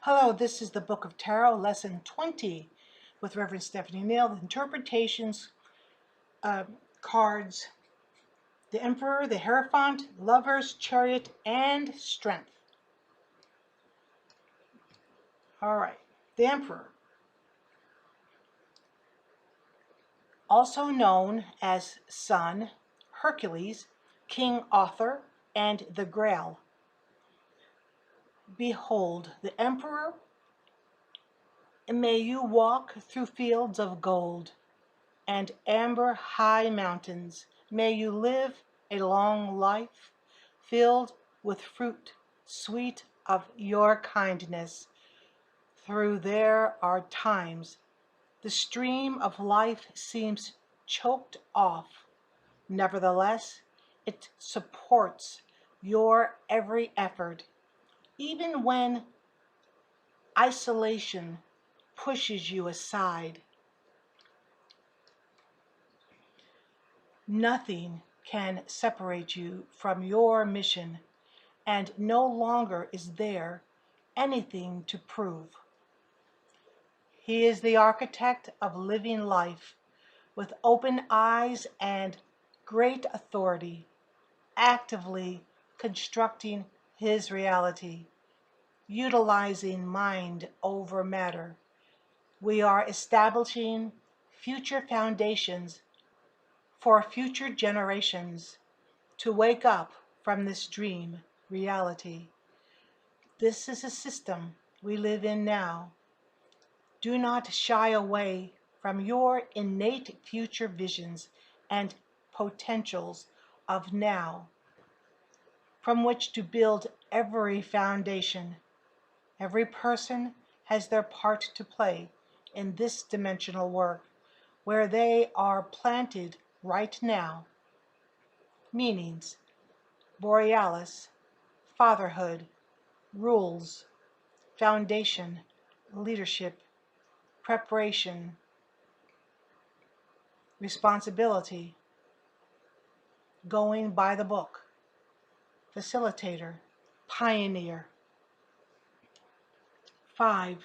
Hello, this is the Book of Tarot, Lesson 20, with Reverend Stephanie Neal. The interpretations, cards, the Emperor, the Hierophant, Lovers, Chariot, and Strength. All right, the Emperor, also known as Sun, Hercules, King Arthur, and the Grail. Behold, the Emperor, and may you walk through fields of gold and amber high mountains. May you live a long life filled with fruit sweet of your kindness. Through there are times the stream of life seems choked off. Nevertheless, it supports your every effort, even when isolation pushes you aside. Nothing can separate you from your mission, and no longer is there anything to prove. He is the architect of living life, with open eyes and great authority, actively constructing his reality, utilizing mind over matter. We are establishing future foundations for future generations to wake up from this dream reality. This is a system we live in now. Do not shy away from your innate future visions and potentials of now, from which to build every foundation. Every person has their part to play in this dimensional work, where they are planted right now. Meanings: Borealis, fatherhood, rules, foundation, leadership, preparation, responsibility, going by the book, facilitator, pioneer. 5.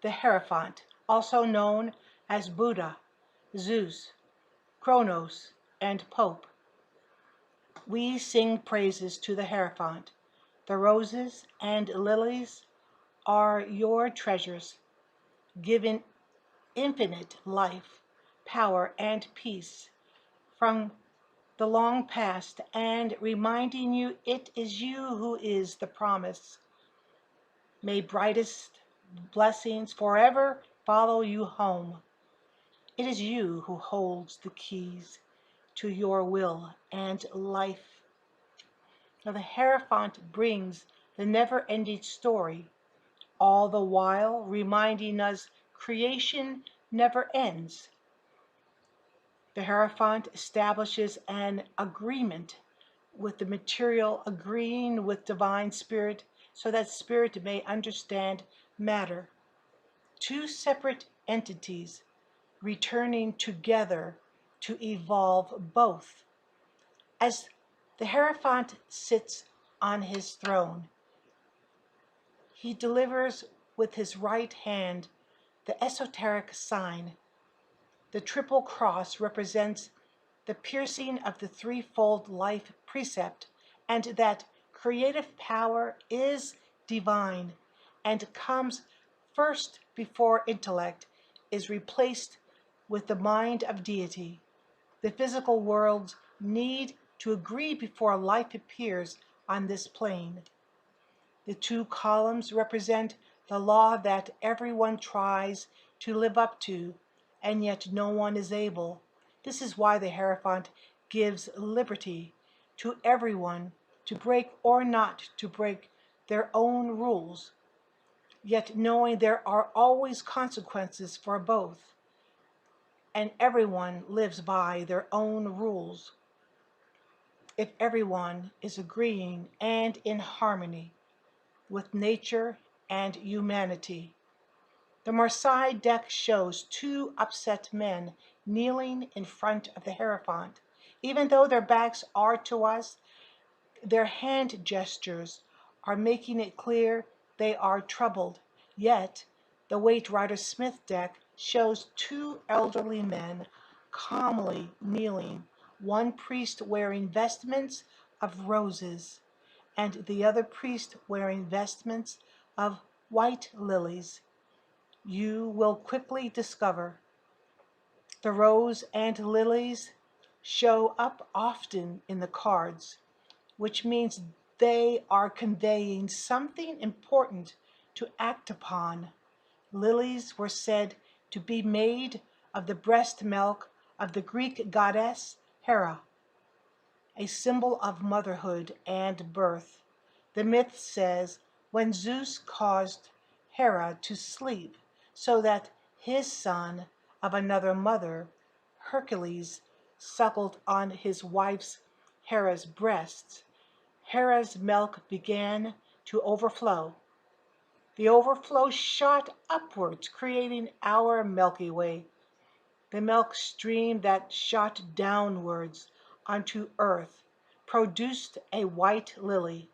The Hierophant, also known as Buddha, Zeus, Kronos, and Pope. We sing praises to the Hierophant. The roses and lilies are your treasures, giving infinite life, power, and peace from the long past, and reminding you it is you who is the promise. May brightest blessings forever follow you home. It is you who holds the keys to your will and life. Now the Hierophant brings the never-ending story, all the while reminding us creation never ends. The Hierophant establishes an agreement with the material, agreeing with divine spirit, so that spirit may understand matter. Two separate entities returning together to evolve both. As the Hierophant sits on his throne, he delivers with his right hand the esoteric sign. The triple cross represents the piercing of the threefold life precept, and that creative power is divine and comes first before intellect is replaced with the mind of deity. The physical worlds need to agree before life appears on this plane. The two columns represent the law that everyone tries to live up to, and yet no one is able. This is why the Hierophant gives liberty to everyone to break or not to break their own rules, yet knowing there are always consequences for both, and everyone lives by their own rules. If everyone is agreeing and in harmony with nature and humanity. The Marseille deck shows two upset men kneeling in front of the Hierophant. Even though their backs are to us, their hand gestures are making it clear they are troubled Yet, the Waite Rider Smith deck shows two elderly men calmly kneeling, one priest wearing vestments of roses, and the other priest wearing vestments of white lilies. You will quickly discover the rose and lilies show up often in the cards, which means they are conveying something important to act upon. Lilies were said to be made of the breast milk of the Greek goddess Hera, a symbol of motherhood and birth. The myth says when Zeus caused Hera to sleep so that his son of another mother, Hercules, suckled on his wife's Hera's breasts, Hera's milk began to overflow. The overflow shot upwards, creating our Milky Way. The milk stream that shot downwards onto earth produced a white lily,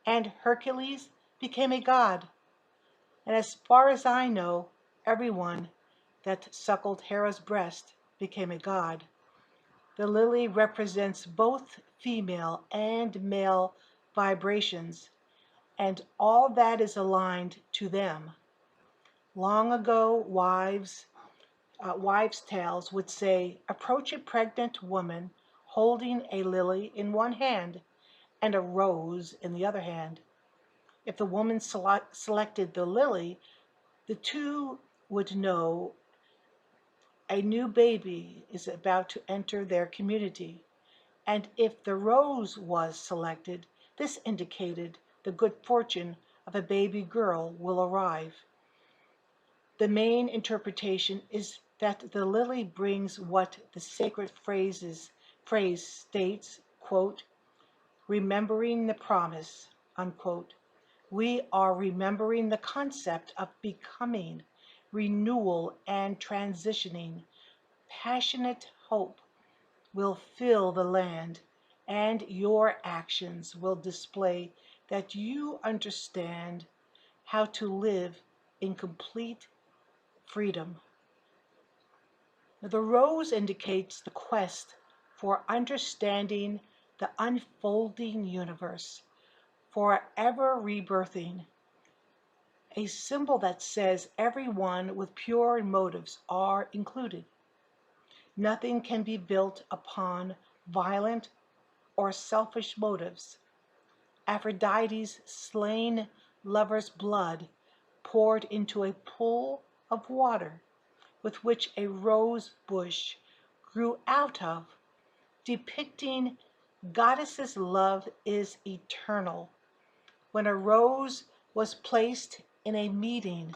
and Hercules became a god. And as far as I know, everyone that suckled Hera's breast became a god. The lily represents both female and male vibrations, and all that is aligned to them. Long ago, wives' tales would say, approach a pregnant woman holding a lily in one hand and a rose in the other hand. If the woman selected the lily, the two would know a new baby is about to enter their community. And if the rose was selected, this indicated the good fortune of a baby girl will arrive. The main interpretation is that the lily brings what the sacred phrase states, quote, remembering the promise, unquote. We are remembering the concept of becoming, renewal, and transitioning. Passionate hope will fill the land, and your actions will display that you understand how to live in complete freedom. The rose indicates the quest for understanding the unfolding universe, for ever rebirthing, a symbol that says everyone with pure motives are included. Nothing can be built upon violent or selfish motives. Aphrodite's slain lover's blood poured into a pool of water with which a rose bush grew out of, depicting goddess's love is eternal. When a rose was placed in a meeting,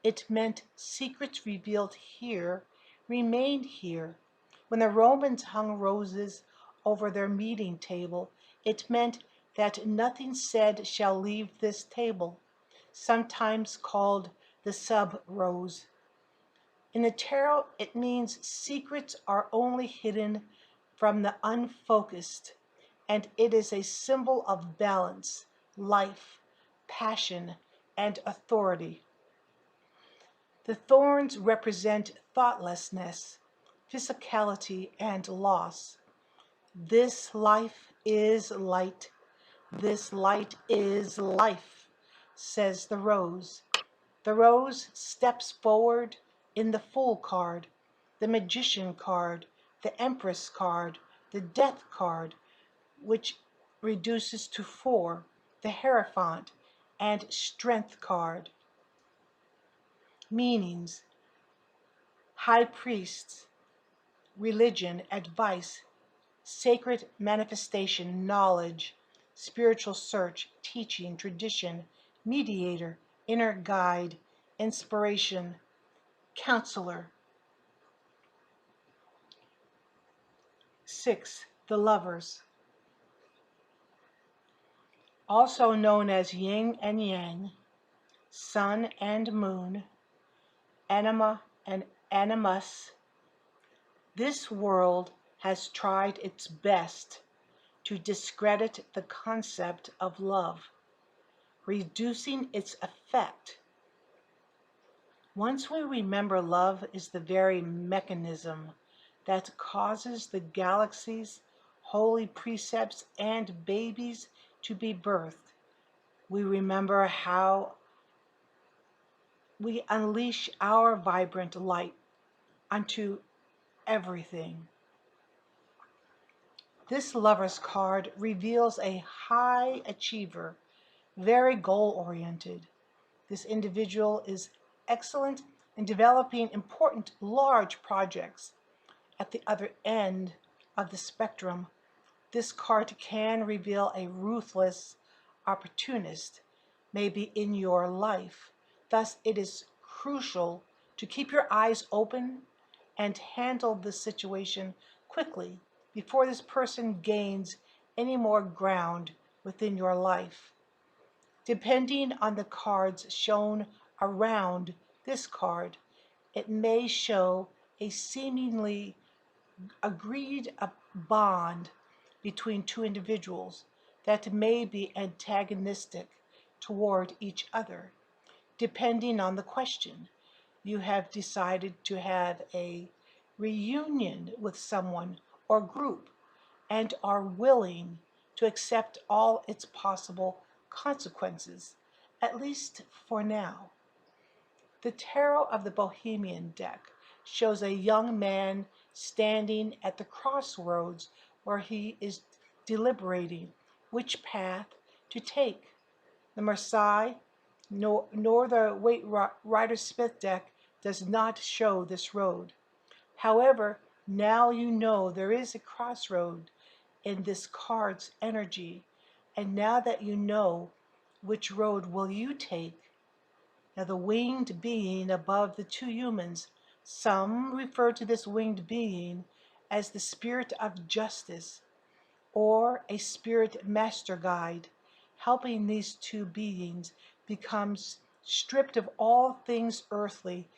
it meant secrets revealed here remained here. When the Romans hung roses over their meeting table, it meant that nothing said shall leave this table, sometimes called the sub-rose. In the tarot, it means secrets are only hidden from the unfocused, and it is a symbol of balance, life, passion, and authority. The thorns represent thoughtlessness, physicality, and loss. This life is light. This light is life, says the rose. The rose steps forward in the Fool card, the Magician card, the Empress card, the Death card, which reduces to 4, the Hierophant, and Strength card. Meanings: High Priests, religion, advice, sacred manifestation, knowledge, spiritual search, teaching, tradition, mediator, inner guide, inspiration, counselor. 6. The Lovers, also known as yin and yang, sun and moon, anima and animus. This world has tried its best to discredit the concept of love, reducing its effect Once we remember love is the very mechanism that causes the galaxies, holy precepts, and babies to be birthed, we remember how we unleash our vibrant light onto everything. This lover's card reveals a high achiever, very goal-oriented. This individual is excellent in developing important large projects. At the other end of the spectrum, this card can reveal a ruthless opportunist, maybe in your life. Thus, it is crucial to keep your eyes open and handle the situation quickly before this person gains any more ground within your life. Depending on the cards shown around this card, it may show a seemingly agreed bond between two individuals that may be antagonistic toward each other. Depending on the question, you have decided to have a reunion with someone or group and are willing to accept all its possible consequences, at least for now. The Tarot of the Bohemian deck shows a young man standing at the crossroads where he is deliberating which path to take. The Marseille nor the Waite Rider Smith deck does not show this road. However, now you know there is a crossroad in this card's energy, and now that you know, which road will you take? Now, the winged being above the two humans, some refer to this winged being as the spirit of justice or a spirit master guide, helping these two beings become stripped of all things earthly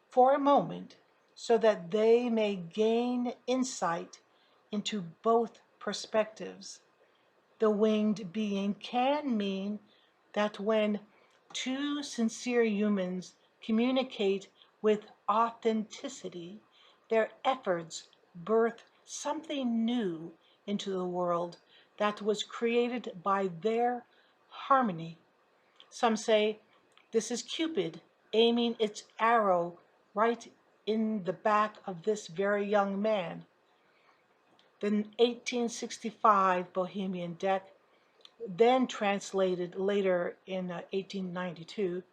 for a moment so that they may gain insight into both perspectives. The winged being can mean that when two sincere humans communicate with authenticity, their efforts birth something new into the world that was created by their harmony. Some say this is Cupid aiming its arrow right in the back of this very young man. The 1865 Bohemian deck, then translated later in 1892,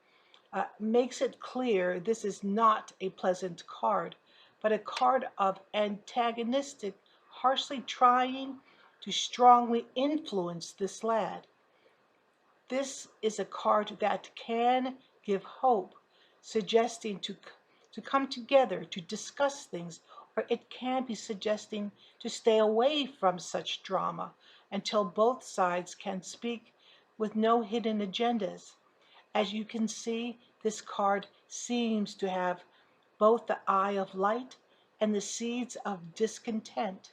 makes it clear this is not a pleasant card, but a card of antagonistic, harshly trying to strongly influence this lad. This is a card that can give hope, suggesting to come together to discuss things, or it can be suggesting to stay away from such drama until both sides can speak with no hidden agendas. As you can see, this card seems to have both the eye of light and the seeds of discontent.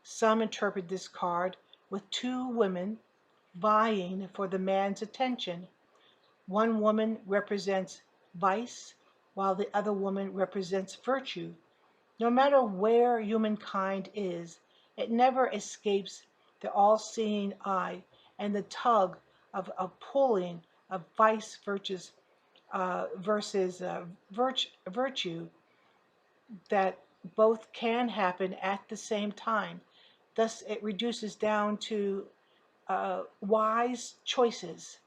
Some interpret this card with two women vying for the man's attention. One woman represents vice, while the other woman represents virtue. No matter where humankind is, it never escapes the all-seeing eye and the tug of pulling of vice versus virtue, that both can happen at the same time. Thus, it reduces down to wise choices.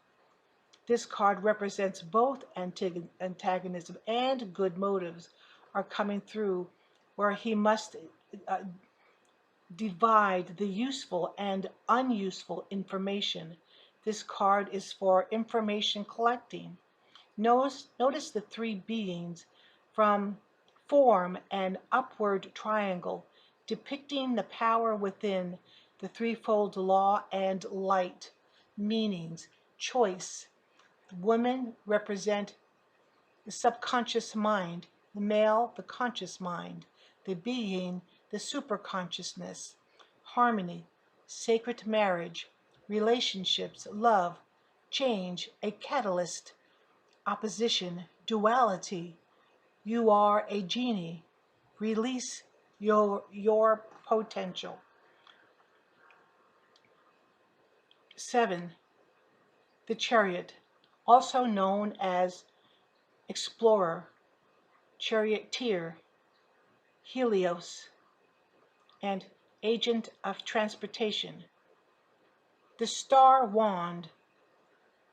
This card represents both antagonism and good motives are coming through, where he must uh, divide the useful and unuseful information. This card is for information collecting. Notice the three beings from form an upward triangle depicting the power within the threefold law and light, meanings, choice. Women represent the subconscious mind, the male, the conscious mind, the being, the superconsciousness, harmony, sacred marriage, relationships, love, change, a catalyst, opposition, duality. You are a genie. Release your potential. 7. The Chariot, also known as explorer, charioteer, Helios, and agent of transportation. The star wand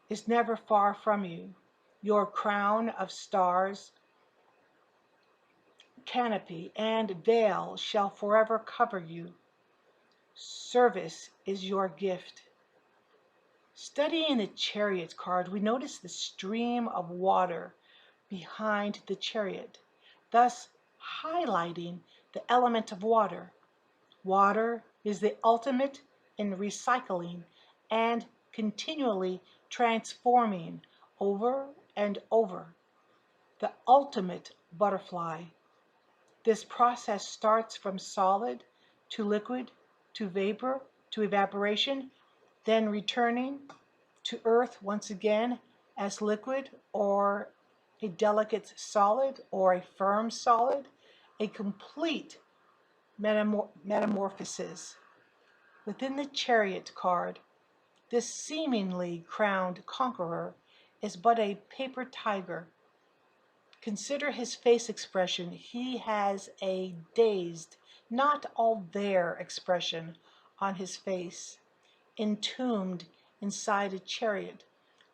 is never far from you. Your crown of stars, canopy, and veil shall forever cover you. Service is your gift. Studying the Chariot card, we notice the stream of water behind the chariot, thus highlighting the element of water. Water is the ultimate in recycling and continually transforming over and over. The ultimate butterfly. This process starts from solid to liquid to vapor to evaporation, then returning to earth once again as liquid or a delicate solid or a firm solid, a complete metamorphosis. Within the Chariot card, this seemingly crowned conqueror is but a paper tiger. Consider his face expression. He has a dazed, not all there expression on his face, entombed inside a chariot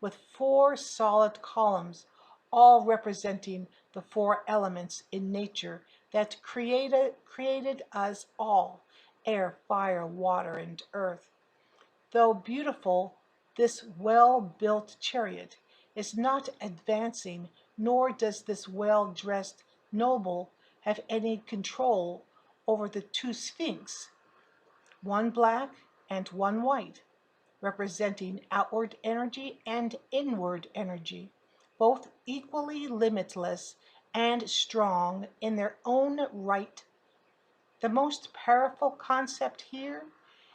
with 4 solid columns, all representing the 4 elements in nature that created us all: air, fire, water, and earth. Though beautiful, this well-built chariot is not advancing, nor does this well-dressed noble have any control over the 2 sphinx, one black and one white, representing outward energy and inward energy, both equally limitless and strong in their own right. The most powerful concept here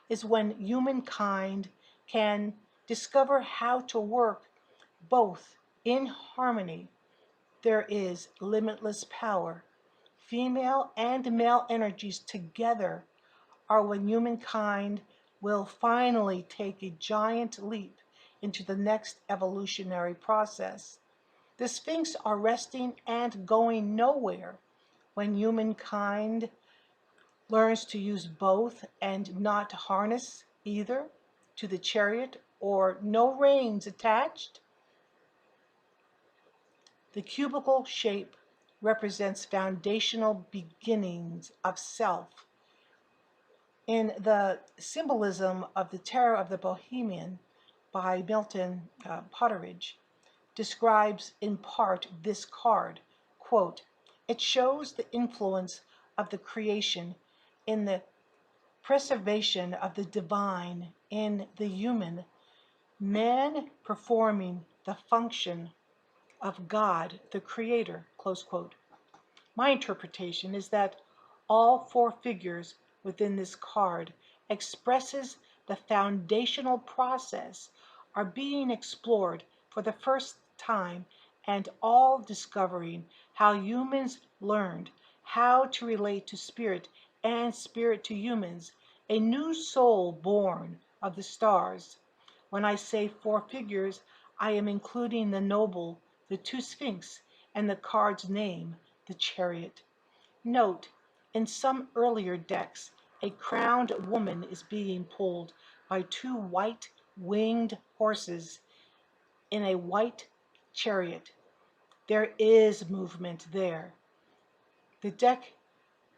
is when humankind can discover how to work both in harmony. There is limitless power. Female and male energies together are when humankind will finally take a giant leap into the next evolutionary process. The Sphinx are resting and going nowhere when humankind learns to use both and not harness either to the chariot or no reins attached. The cubical shape represents foundational beginnings of self. In the symbolism of the Terror of the Bohemian by Milton Potteridge, describes in part this card, quote, "It shows the influence of the creation in the preservation of the divine in the human, man performing the function of God the Creator," close quote. My interpretation is that all 4 figures within this card expresses the foundational process are being explored for the first time, and all discovering how humans learned how to relate to spirit and spirit to humans, a new soul born of the stars. When I say 4 figures, I am including the noble, the 2 sphinx, and the card's name, the Chariot. Note, in some earlier decks, a crowned woman is being pulled by 2 white winged horses in a white chariot. There is movement there. The deck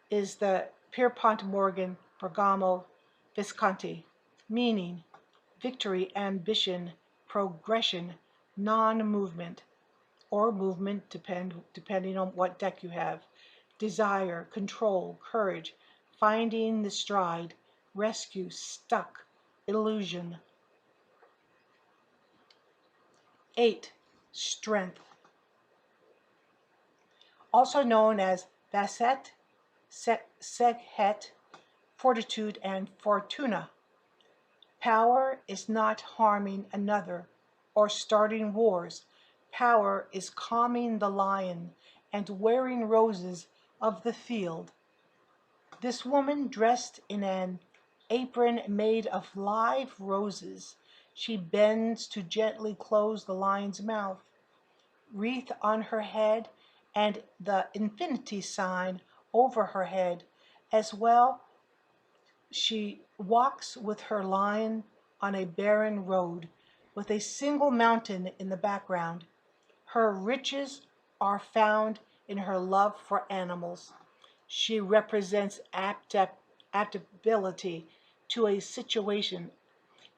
is the Pierpont Morgan Bergamo Visconti, meaning victory, ambition, progression, non-movement, or movement depending on what deck you have, desire, control, courage, finding the stride, rescue, stuck, illusion. 8. Strength, also known as Vasset, Seghet, Fortitude, and Fortuna. Power is not harming another or starting wars. power is calming the lion and wearing roses of the field. This woman, dressed in an apron made of live roses, she bends to gently close the lion's mouth. Wreath on her head and the infinity sign over her head. As well, she walks with her lion on a barren road, with a single mountain in the background. Her riches are found in her love for animals. She represents adaptability to a situation,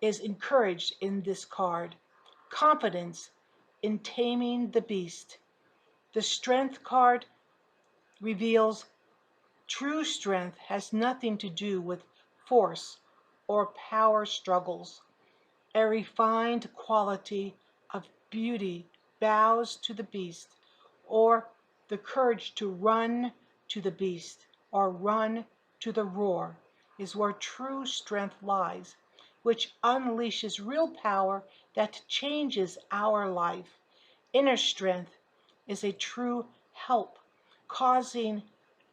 is encouraged in this card. Confidence in taming the beast. The strength card reveals true strength has nothing to do with force or power struggles. A refined quality of beauty bows to the beast, or the courage to run to the beast or run to the roar is where true strength lies, which unleashes real power that changes our life. Inner strength is a true help, causing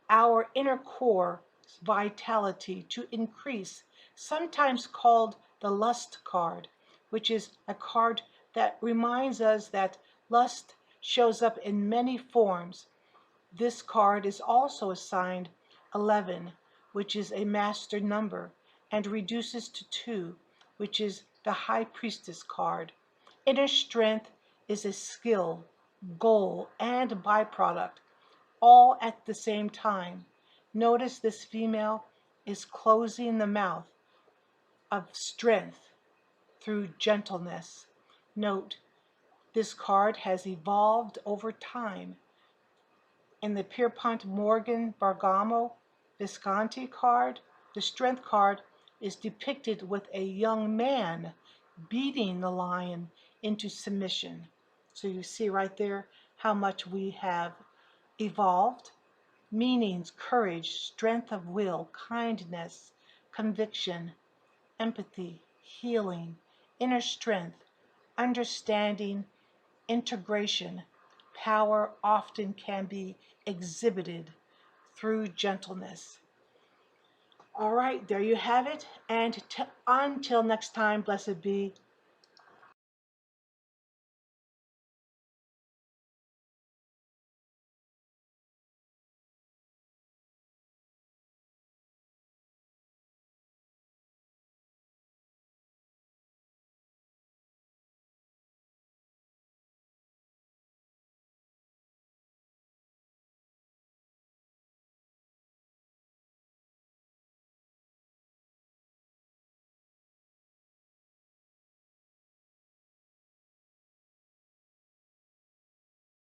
our inner core vitality to increase, sometimes called the lust card, which is a card that reminds us that lust shows up in many forms. This card is also assigned 11, which is a master number, and reduces to 2, which is the high priestess card. Inner strength is a skill, goal, and byproduct, all at the same time. Notice this female is closing the mouth of strength through gentleness. Note, this card has evolved over time. In the Pierpont Morgan Bergamo Visconti card, the strength card is depicted with a young man beating the lion into submission. So you see right there how much we have evolved. Meanings: courage, strength of will, kindness, conviction, empathy, healing, inner strength, understanding, integration. Power often can be exhibited through gentleness. All right, there you have it. And until next time, blessed be.